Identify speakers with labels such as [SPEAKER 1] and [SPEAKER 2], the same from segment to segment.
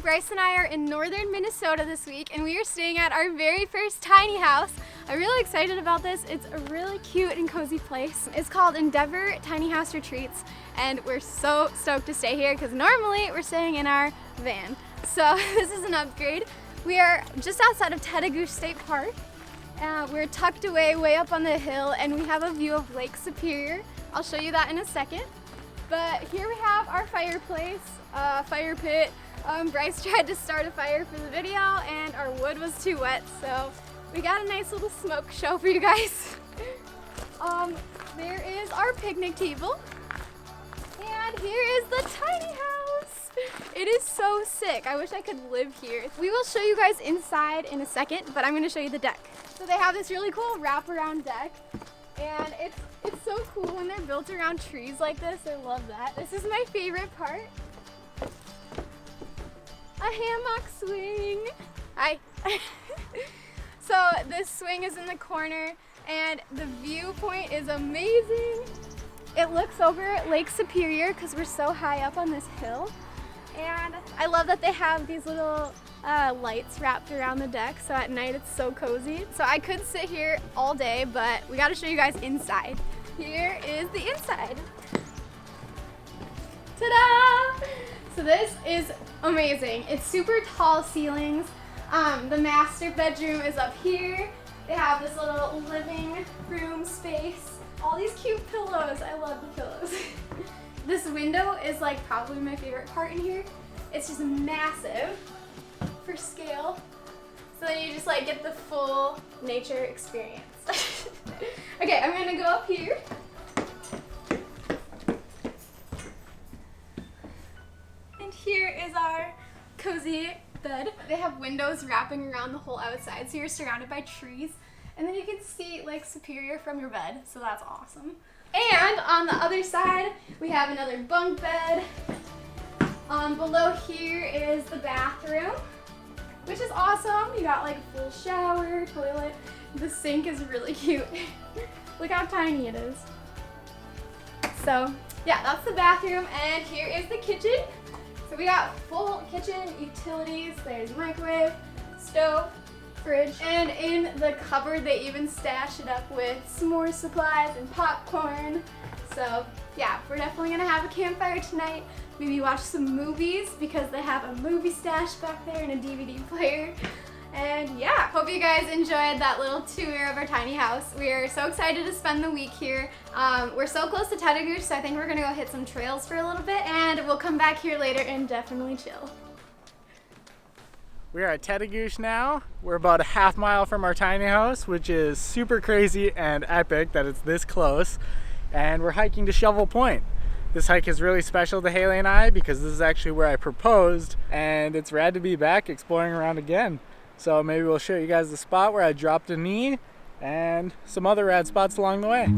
[SPEAKER 1] Bryce and I are in northern Minnesota this week, and we are staying at our very first tiny house. I'm really excited about this. It's a really cute and cozy place. It's called Endeavor Tiny House Retreats, and we're so stoked to stay here because normally we're staying in our van. So this is an upgrade. We are just outside of Tedagoosh State Park. We're tucked away way up on the hill, and we have a view of Lake Superior. I'll show you that in a second. But here we have our fireplace, fire pit. Bryce tried to start a fire for the video and our wood was too wet, so we got a nice little smoke show for you guys. There is our picnic table, and here is the tiny house. It is so sick. I wish I could live here. We will show you guys inside in a second, but I'm gonna show you the deck. So they have this really cool wraparound deck, and it's so cool when they're built around trees like this. I love that. This is my favorite part. A hammock swing. Hi. So this swing is in the corner, and the viewpoint is amazing. It looks over Lake Superior because we're so high up on this hill. And I love that they have these little lights wrapped around the deck, so at night it's so cozy. So I could sit here all day, but we got to show you guys inside. Here is the inside. Ta-da! So this is amazing. It's super tall ceilings. The master bedroom is up here. They have this little living room space. All these cute pillows. I love the pillows. This window is like probably my favorite part in here. It's just massive for scale. So then you just like get the full nature experience. Okay, I'm gonna go up here. And here is our cozy bed. They have windows wrapping around the whole outside, so you're surrounded by trees. And then you can see Lake Superior from your bed, so that's awesome. And on the other side, we have another bunk bed. Below here is the bathroom, which is awesome. You got like a full shower, toilet. The sink is really cute. Look how tiny it is. So yeah, that's the bathroom, and here is the kitchen. So we got full kitchen utilities. There's microwave, stove, fridge, and in the cupboard they even stash it up with s'more supplies and popcorn. So yeah, we're definitely gonna have a campfire tonight. Maybe watch some movies because they have a movie stash back there and a DVD player. And yeah, hope you guys enjoyed that little tour of our tiny house. We are so excited to spend the week here. We're so close to Tedagoosh, so I think we're gonna go hit some trails for a little bit, and we'll come back here later and definitely chill.
[SPEAKER 2] We are at Tedagoosh now. We're about a half mile from our tiny house, which is super crazy and epic that it's this close. And we're hiking to Shovel Point. This hike is really special to Hailey and I because this is actually where I proposed, and it's rad to be back exploring around again. So maybe we'll show you guys the spot where I dropped a knee and some other rad spots along the way.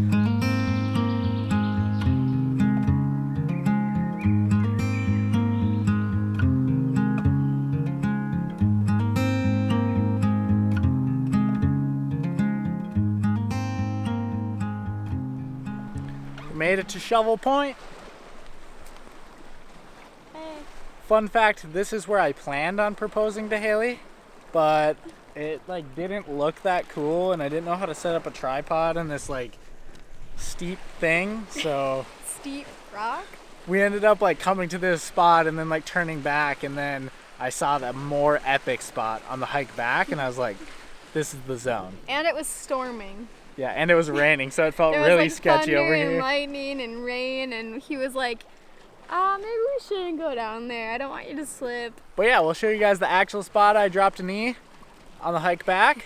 [SPEAKER 2] We made it to Shovel Point.
[SPEAKER 1] Hey.
[SPEAKER 2] Fun fact, this is where I planned on proposing to Hailey, but it like didn't look that cool, and I didn't know how to set up a tripod in this like steep thing, so
[SPEAKER 1] Steep rock?
[SPEAKER 2] we ended up like coming to this spot and then like turning back, and then I saw that more epic spot on the hike back, and I was like, this is the zone.
[SPEAKER 1] And it was storming.
[SPEAKER 2] Yeah, and it was raining, so it felt
[SPEAKER 1] There was
[SPEAKER 2] really
[SPEAKER 1] like
[SPEAKER 2] sketchy over
[SPEAKER 1] thunder and
[SPEAKER 2] here.
[SPEAKER 1] lightning and rain, and he was like, maybe we shouldn't go down there. I don't want you to slip.
[SPEAKER 2] But yeah, we'll show you guys the actual spot I dropped a knee on the hike back.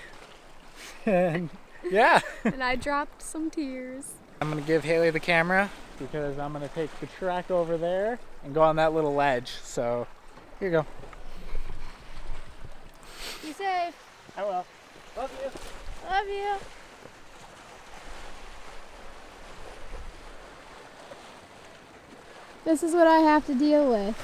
[SPEAKER 2] And yeah.
[SPEAKER 1] And I dropped some tears.
[SPEAKER 2] I'm gonna give Hailey the camera because I'm gonna take the track over there and go on that little ledge. So here you go.
[SPEAKER 1] Be safe.
[SPEAKER 2] I will. Love you.
[SPEAKER 1] Love you. This is what I have to deal with.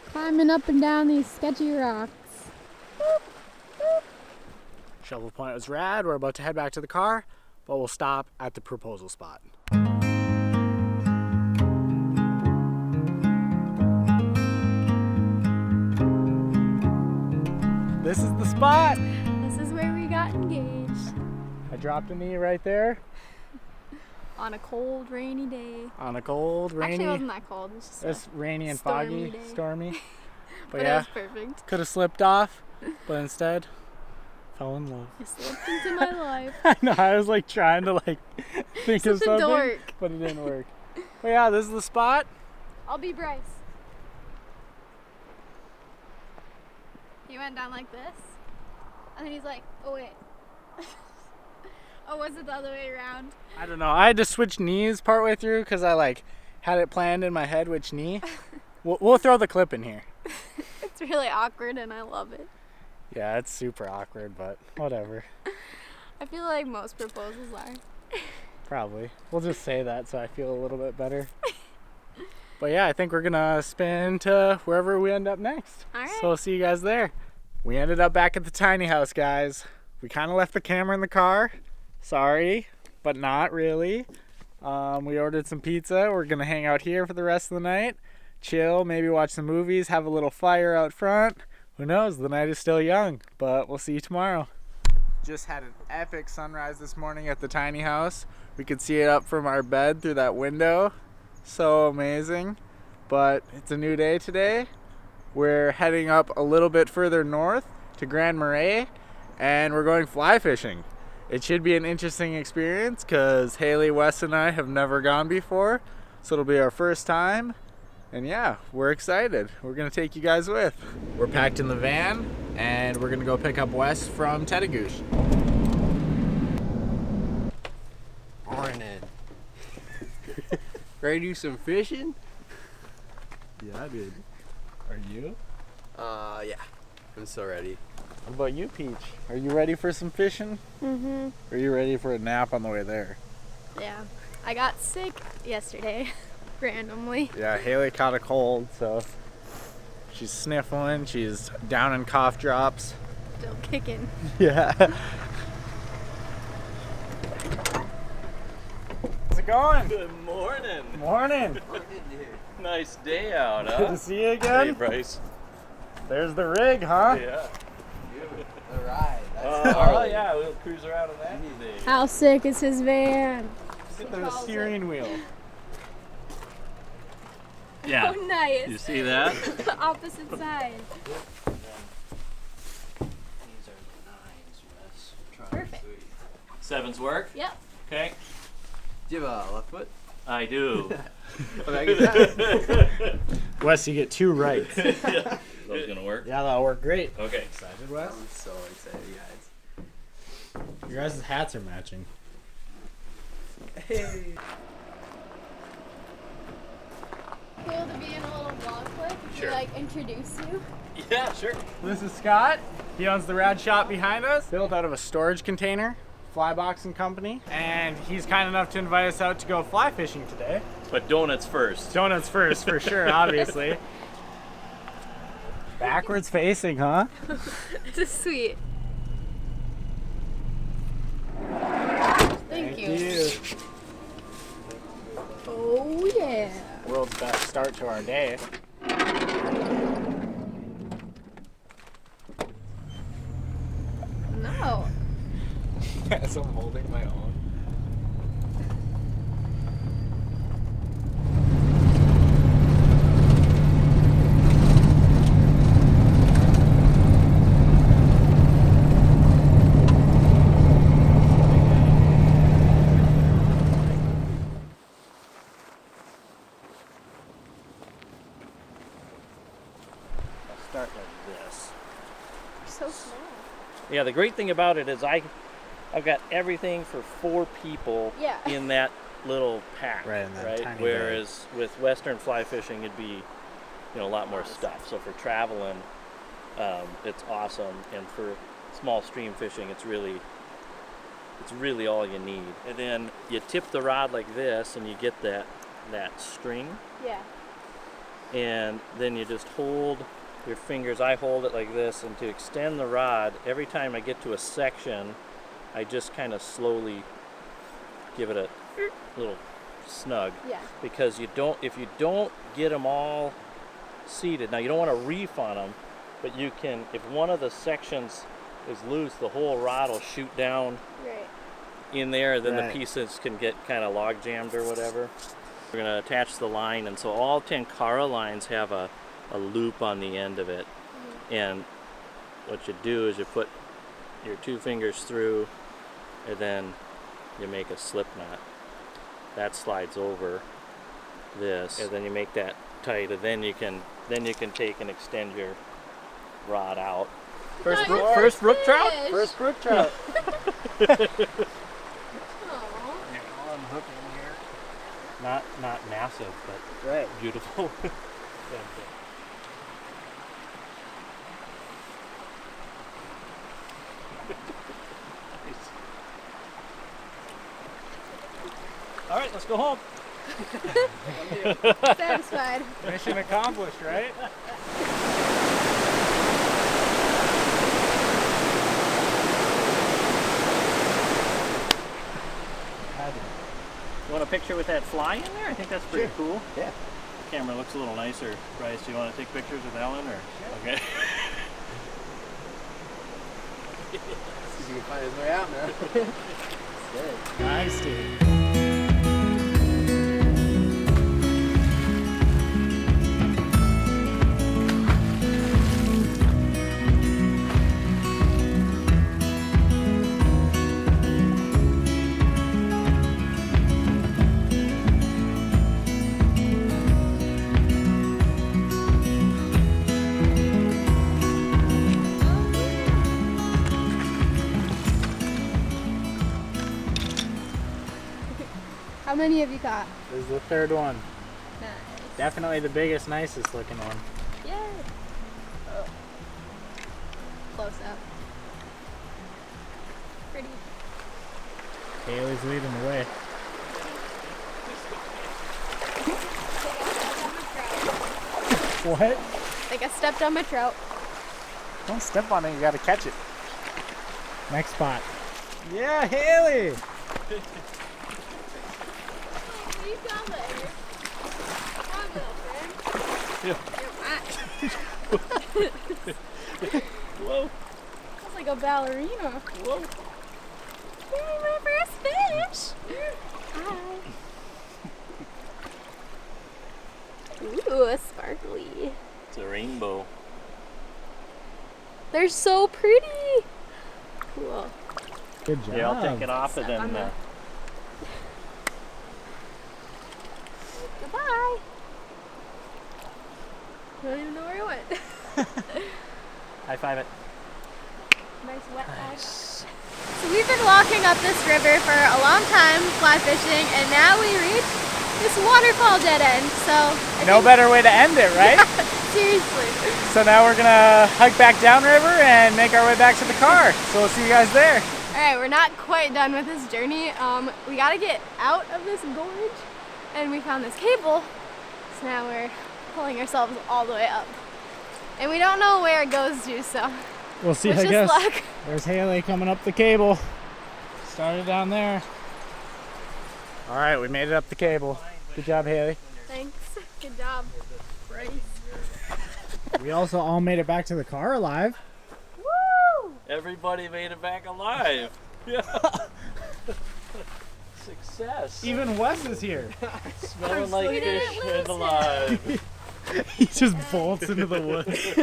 [SPEAKER 1] Climbing up and down these sketchy rocks. Boop, boop.
[SPEAKER 2] Shovel Point was rad. We're about to head back to the car, but we'll stop at the proposal spot. This is the spot.
[SPEAKER 1] This is where we got engaged.
[SPEAKER 2] I dropped a knee right there.
[SPEAKER 1] On a cold, rainy day.
[SPEAKER 2] On a cold, rainy.
[SPEAKER 1] Actually, it wasn't that cold. It was just
[SPEAKER 2] It's rainy and
[SPEAKER 1] stormy
[SPEAKER 2] foggy,
[SPEAKER 1] day.
[SPEAKER 2] stormy.
[SPEAKER 1] But
[SPEAKER 2] yeah,
[SPEAKER 1] it was perfect.
[SPEAKER 2] could have slipped off, but instead fell in love.
[SPEAKER 1] You slipped into my life.
[SPEAKER 2] I know. I was like trying to like think of
[SPEAKER 1] Such a
[SPEAKER 2] something,
[SPEAKER 1] dork.
[SPEAKER 2] but it didn't work. But yeah, this is the spot.
[SPEAKER 1] I'll be Bryce. He went down like this, and then he's like, oh wait. Oh, was it the other way around?
[SPEAKER 2] I don't know. I had to switch knees partway through because I like had it planned in my head which knee. We'll throw the clip in here.
[SPEAKER 1] It's really awkward, and I love it.
[SPEAKER 2] Yeah, it's super awkward, but whatever.
[SPEAKER 1] I feel like most proposals are.
[SPEAKER 2] Probably. We'll just say that so I feel a little bit better. But yeah, I think we're gonna spin to wherever we end up next.
[SPEAKER 1] All right.
[SPEAKER 2] So we'll see you guys there. We ended up back at the tiny house, guys. We kind of left the camera in the car. Sorry, but not really. We ordered some pizza. We're gonna hang out here for the rest of the night. Chill, maybe watch some movies, have a little fire out front. Who knows, the night is still young, but we'll see you tomorrow. Just had an epic sunrise this morning at the tiny house. We could see it up from our bed through that window. So amazing. But it's a new day today. We're heading up a little bit further north to Grand Marais, and we're going fly fishing. It should be an interesting experience because Hailey, Wes, and I have never gone before. So it'll be our first time. And yeah, we're excited. We're gonna take you guys with. We're packed in the van, and we're gonna go pick up Wes from Tedagouche.
[SPEAKER 3] Morning. Ready to do some fishing?
[SPEAKER 2] Yeah, dude. Are you?
[SPEAKER 3] Yeah. I'm so ready.
[SPEAKER 2] What about you, Peach? Are you ready for some fishing?
[SPEAKER 1] Mm-hmm.
[SPEAKER 2] Or are you ready for a nap on the way there?
[SPEAKER 1] Yeah. I got sick yesterday, randomly.
[SPEAKER 2] Yeah, Hailey caught a cold, so she's sniffling. She's down in cough drops.
[SPEAKER 1] Still kicking.
[SPEAKER 2] Yeah. How's it going?
[SPEAKER 4] Good morning.
[SPEAKER 2] Morning.
[SPEAKER 4] Nice day out,
[SPEAKER 2] Good
[SPEAKER 4] huh?
[SPEAKER 2] to see you
[SPEAKER 4] Hey,
[SPEAKER 2] again.
[SPEAKER 4] Bryce.
[SPEAKER 2] There's the rig, huh?
[SPEAKER 4] Yeah.
[SPEAKER 3] All right.
[SPEAKER 4] Oh, yeah, we'll cruise around in that today.
[SPEAKER 1] How sick is his van?
[SPEAKER 2] Look at the steering wheel.
[SPEAKER 4] Yeah.
[SPEAKER 1] Oh, nice.
[SPEAKER 4] You see that?
[SPEAKER 1] The opposite side.
[SPEAKER 3] These are 9s, Wes.
[SPEAKER 1] Perfect.
[SPEAKER 4] Sevens work?
[SPEAKER 1] Yep.
[SPEAKER 4] Okay.
[SPEAKER 3] Do you have a left foot?
[SPEAKER 4] I do.
[SPEAKER 2] Wes, you get 2 right.
[SPEAKER 4] Yeah. Those gonna work?
[SPEAKER 2] Yeah, that'll work great.
[SPEAKER 4] Okay.
[SPEAKER 2] Excited, Wes?
[SPEAKER 3] I'm so excited, guys.
[SPEAKER 2] Your guys' hats are matching.
[SPEAKER 3] Hey.
[SPEAKER 1] Cool to be in a little vlog clip.
[SPEAKER 4] Sure.
[SPEAKER 1] Like introduce you.
[SPEAKER 4] Yeah, sure.
[SPEAKER 2] This is Scott. He owns the rad shop behind us, built out of a storage container, fly boxing company, and he's kind enough to invite us out to go fly fishing today.
[SPEAKER 4] But donuts first.
[SPEAKER 2] Donuts first, for sure, obviously. Backwards facing, huh?
[SPEAKER 1] This is sweet. Thank you. Oh yeah.
[SPEAKER 2] World's best start to our day.
[SPEAKER 1] No.
[SPEAKER 2] As I'm holding my own.
[SPEAKER 4] I'll start like this.
[SPEAKER 1] So small.
[SPEAKER 4] Yeah, the great thing about it is I've got everything for 4 people
[SPEAKER 1] Yeah.
[SPEAKER 4] in that little pack.
[SPEAKER 2] Right, in that tiny bag.
[SPEAKER 4] Whereas with Western fly fishing, it'd be, a lot more stuff. So for traveling, it's awesome, and for small stream fishing, it's really all you need. And then you tip the rod like this, and you get that string,
[SPEAKER 1] Yeah.
[SPEAKER 4] and then you just hold your fingers. I hold it like this, and to extend the rod, every time I get to a section, I just kind of slowly give it a little snug.
[SPEAKER 1] Yeah.
[SPEAKER 4] Because if you don't get them all seated, now you don't want to reef on them, but you can, if one of the sections is loose, the whole rod will shoot down
[SPEAKER 1] Right.
[SPEAKER 4] in there, then
[SPEAKER 2] Right.
[SPEAKER 4] the pieces can get kind of log jammed or whatever. We're gonna attach the line, and so all Tenkara lines have a loop on the end of it. And what you do is you put your 2 fingers through, and then you make a slip knot. That slides over this, and then you make that tight, and then you can take and extend your rod out.
[SPEAKER 2] First
[SPEAKER 1] First
[SPEAKER 2] brook trout?
[SPEAKER 1] fish.
[SPEAKER 2] First brook trout.
[SPEAKER 1] Aw.
[SPEAKER 2] I'm hooking here.
[SPEAKER 4] Not massive, but
[SPEAKER 2] Right.
[SPEAKER 4] beautiful. All right, let's go home.
[SPEAKER 1] Satisfied.
[SPEAKER 2] Mission accomplished, right?
[SPEAKER 4] You want a picture with that fly in there? I think that's pretty
[SPEAKER 2] Sure.
[SPEAKER 4] cool.
[SPEAKER 2] Yeah.
[SPEAKER 4] The camera looks a little nicer. Bryce, do you want to take pictures with that one? Or? Okay.
[SPEAKER 3] See if he can find his way out now. Good.
[SPEAKER 2] Nice, dude.
[SPEAKER 1] How many have you caught?
[SPEAKER 2] This is the third one.
[SPEAKER 1] Nice.
[SPEAKER 2] Definitely the biggest, nicest looking one.
[SPEAKER 1] Yay. Oh. Close up. Pretty.
[SPEAKER 2] Hailey's leading the way. What?
[SPEAKER 1] Like I stepped on my trout.
[SPEAKER 2] Don't step on it, you gotta catch it. Next spot. Yeah, Hailey!
[SPEAKER 1] You got it.
[SPEAKER 4] Whoa.
[SPEAKER 1] That's like a ballerina.
[SPEAKER 4] Whoa.
[SPEAKER 1] Yay, my first fish. Hi. Ooh, a sparkly.
[SPEAKER 4] It's a rainbow.
[SPEAKER 1] They're so pretty. Cool.
[SPEAKER 2] Good job.
[SPEAKER 4] Yeah, I'll take it off and
[SPEAKER 1] Step on
[SPEAKER 4] then.
[SPEAKER 1] Goodbye. I don't even know where it went.
[SPEAKER 4] High five it.
[SPEAKER 1] Nice wet bag. So we've been walking up this river for a long time, fly fishing, and now we reach this waterfall dead end. So
[SPEAKER 2] No better way to end it, right?
[SPEAKER 1] seriously.
[SPEAKER 2] So now we're gonna hike back downriver and make our way back to the car. So we'll see you guys there.
[SPEAKER 1] All right, we're not quite done with this journey. We gotta get out of this gorge, and we found this cable. So now we're pulling ourselves all the way up, and we don't know where it goes to. So
[SPEAKER 2] We'll see,
[SPEAKER 1] wish
[SPEAKER 2] I
[SPEAKER 1] us
[SPEAKER 2] guess.
[SPEAKER 1] luck.
[SPEAKER 2] There's Hailey coming up the cable. Started down there. All right, we made it up the cable. Good job, Hailey.
[SPEAKER 1] Thanks. Good job, Bryce.
[SPEAKER 2] We also all made it back to the car alive.
[SPEAKER 1] Woo!
[SPEAKER 4] Everybody made it back alive. Yeah. Success.
[SPEAKER 2] Even Wes is here.
[SPEAKER 4] Smelling like
[SPEAKER 1] We didn't
[SPEAKER 4] fish
[SPEAKER 1] lose
[SPEAKER 4] and alive.
[SPEAKER 2] He just bolts into the woods.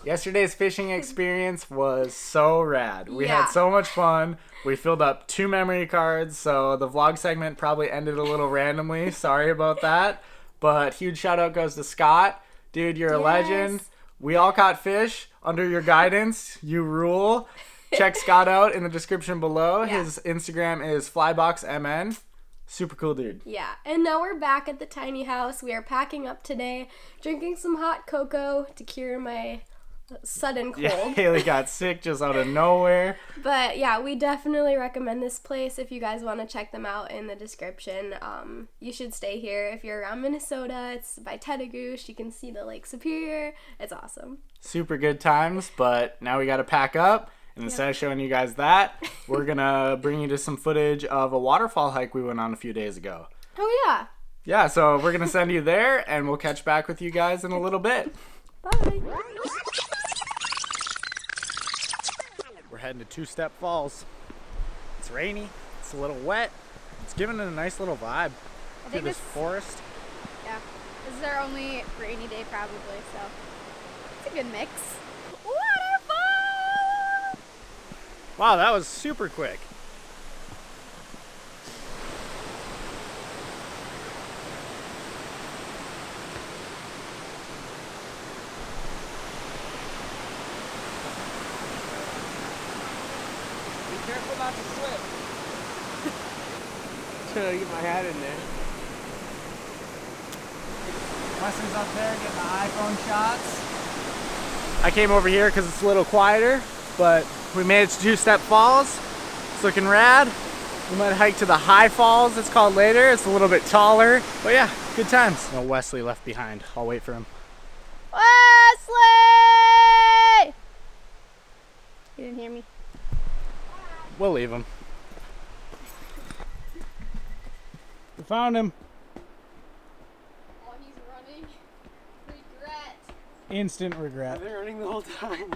[SPEAKER 2] Yesterday's fishing experience was so rad. We
[SPEAKER 1] Yeah.
[SPEAKER 2] had so much fun. We filled up 2 memory cards, so the vlog segment probably ended a little randomly. Sorry about that. But huge shout out goes to Scott. Dude, you're a legend.
[SPEAKER 1] Yes.
[SPEAKER 2] We all caught fish under your guidance. You rule. Check Scott out in the description below.
[SPEAKER 1] Yeah.
[SPEAKER 2] His Instagram is flyboxmn. Super cool dude.
[SPEAKER 1] Yeah, and now we're back at the tiny house. We are packing up today, drinking some hot cocoa to cure my sudden cold.
[SPEAKER 2] Yeah, Hailey got sick just out of nowhere.
[SPEAKER 1] But yeah, we definitely recommend this place if you guys want to check them out in the description. You should stay here if you're around Minnesota. It's by Tedagoosh. You can see the Lake Superior. It's awesome.
[SPEAKER 2] Super good times, but now we got to pack up. And instead of showing you guys that, we're going to bring you to some footage of a waterfall hike we went on a few days ago.
[SPEAKER 1] Oh yeah.
[SPEAKER 2] Yeah, so we're going to send you there, and we'll catch back with you guys in a little bit.
[SPEAKER 1] Bye.
[SPEAKER 2] We're heading to Two Step Falls. It's rainy, it's a little wet. It's giving it a nice little vibe through this forest.
[SPEAKER 1] Yeah, this is our only rainy day probably, so it's a good mix. Waterfall!
[SPEAKER 2] Wow, that was super quick.
[SPEAKER 3] Be careful not to slip. Trying to get my hat in there.
[SPEAKER 2] Wesley's up there getting the iPhone shots. I came over here because it's a little quieter, but we made it to Two Step Falls. It's looking rad. We might hike to the High Falls, it's called later. It's a little bit taller, but yeah, good times. No Wesley left behind. I'll wait for him.
[SPEAKER 1] Wesley! You didn't hear me?
[SPEAKER 2] We'll leave him. We found him.
[SPEAKER 1] Oh, he's running. Regret.
[SPEAKER 2] Instant regret.
[SPEAKER 3] I've been running the whole time.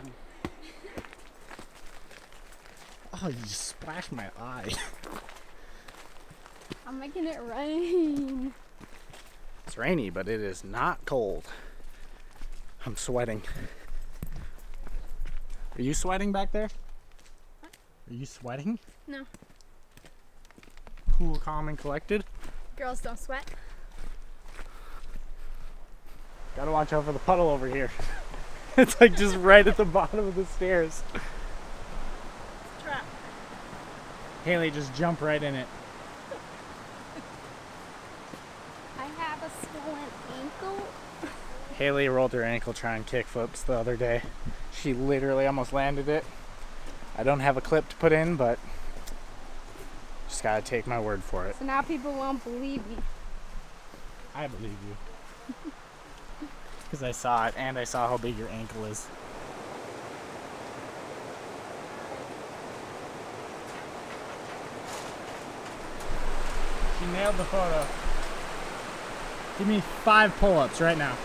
[SPEAKER 2] Oh, you just splashed my eye.
[SPEAKER 1] I'm making it rain.
[SPEAKER 2] It's rainy, but it is not cold. I'm sweating. Are you sweating back there?
[SPEAKER 1] What?
[SPEAKER 2] Are you sweating?
[SPEAKER 1] No.
[SPEAKER 2] Cool, calm, and collected?
[SPEAKER 1] Girls don't sweat.
[SPEAKER 2] Gotta watch out for the puddle over here. It's like just right at the bottom of the stairs.
[SPEAKER 1] Trap.
[SPEAKER 2] Hailey, just jump right in it.
[SPEAKER 1] I have a swollen ankle.
[SPEAKER 2] Hailey rolled her ankle trying kickflips the other day. She literally almost landed it. I don't have a clip to put in, but just gotta take my word for it.
[SPEAKER 1] So now people won't believe me.
[SPEAKER 2] I believe you. Because I saw it, and I saw how big your ankle is. She nailed the photo. Give me 5 pull-ups right now.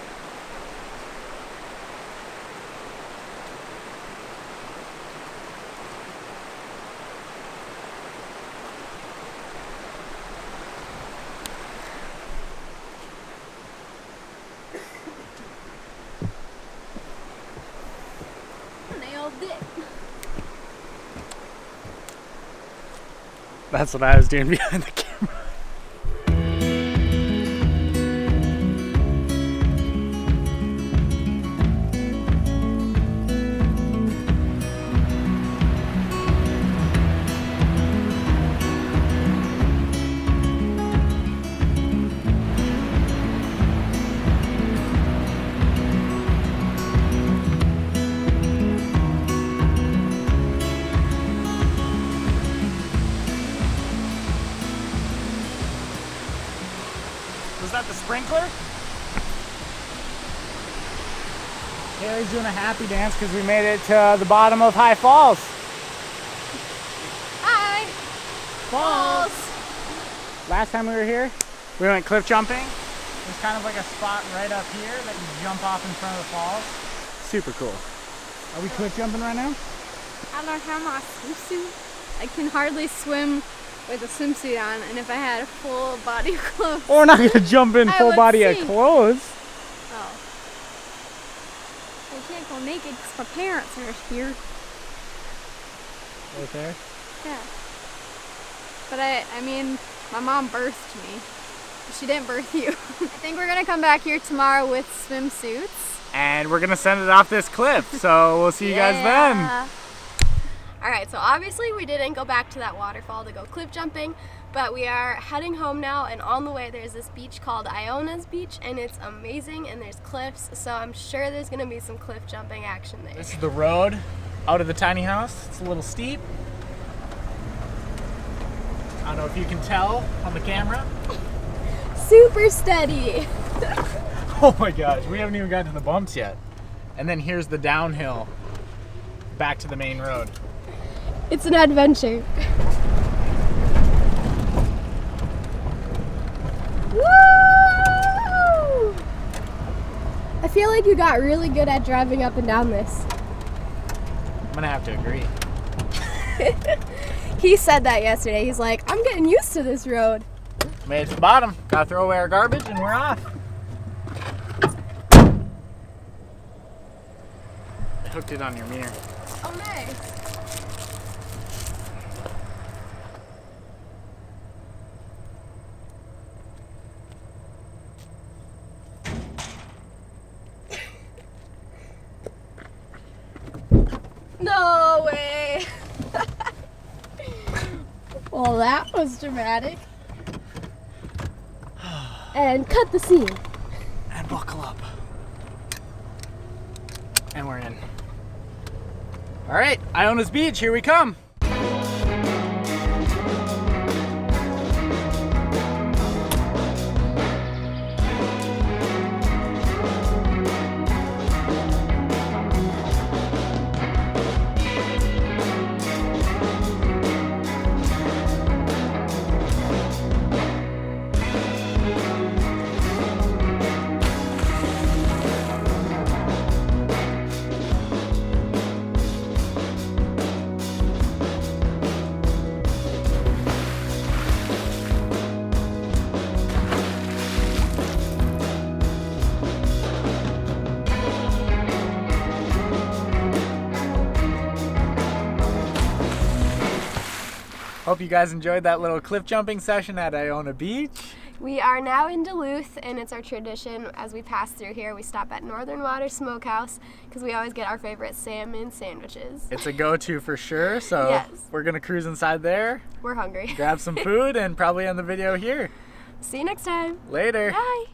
[SPEAKER 1] Nailed it.
[SPEAKER 2] That's what I was doing behind the camera. Was that the sprinkler? Hailey's doing a happy dance because we made it to the bottom of High Falls.
[SPEAKER 1] Hi.
[SPEAKER 2] Falls! Last time we were here, we went cliff jumping. There's kind of like a spot right up here that you jump off in front of the falls. Super cool. Are we cliff jumping right now?
[SPEAKER 1] I don't have my swimsuit. I can hardly swim with a swimsuit on, and if I had a full body of clothes.
[SPEAKER 2] Well, we're not gonna jump in
[SPEAKER 1] I
[SPEAKER 2] full
[SPEAKER 1] would
[SPEAKER 2] body of
[SPEAKER 1] sink.
[SPEAKER 2] clothes.
[SPEAKER 1] Oh. I can't go naked because my parents are here.
[SPEAKER 2] Right there.
[SPEAKER 1] Yeah. But I mean, my mom birthed me. She didn't birth you. I think we're gonna come back here tomorrow with swimsuits.
[SPEAKER 2] And we're gonna send it off this cliff, so we'll see you guys then.
[SPEAKER 1] Alright, so obviously we didn't go back to that waterfall to go cliff jumping, but we are heading home now, and on the way there's this beach called Iona's Beach, and it's amazing, and there's cliffs, so I'm sure there's gonna be some cliff jumping action there.
[SPEAKER 2] This is the road out of the tiny house. It's a little steep. I don't know if you can tell on the camera.
[SPEAKER 1] Super steady!
[SPEAKER 2] Oh my gosh, we haven't even gotten to the bumps yet. And then here's the downhill back to the main road.
[SPEAKER 1] It's an adventure. Woo! I feel like like you got really good at driving up and down this.
[SPEAKER 2] I'm gonna have to agree.
[SPEAKER 1] He said that yesterday. He's like, I'm getting used to this road.
[SPEAKER 2] Made it to the bottom. Gotta throw away our garbage and we're off. I hooked it on your mirror.
[SPEAKER 1] Oh, nice. No way. Well, that was dramatic. And cut the scene.
[SPEAKER 2] And buckle up. And we're in. All right, Iona's Beach, here we come. Hope you guys enjoyed that little cliff jumping session at Iona Beach.
[SPEAKER 1] We are now in Duluth, and it's our tradition as we pass through here. We stop at Northern Water Smokehouse because we always get our favorite salmon sandwiches.
[SPEAKER 2] It's a go-to for sure, so
[SPEAKER 1] Yes.
[SPEAKER 2] We're gonna cruise inside there,
[SPEAKER 1] We're hungry.
[SPEAKER 2] grab some food, and probably end the video here.
[SPEAKER 1] See you next time.
[SPEAKER 2] Later.
[SPEAKER 1] Bye.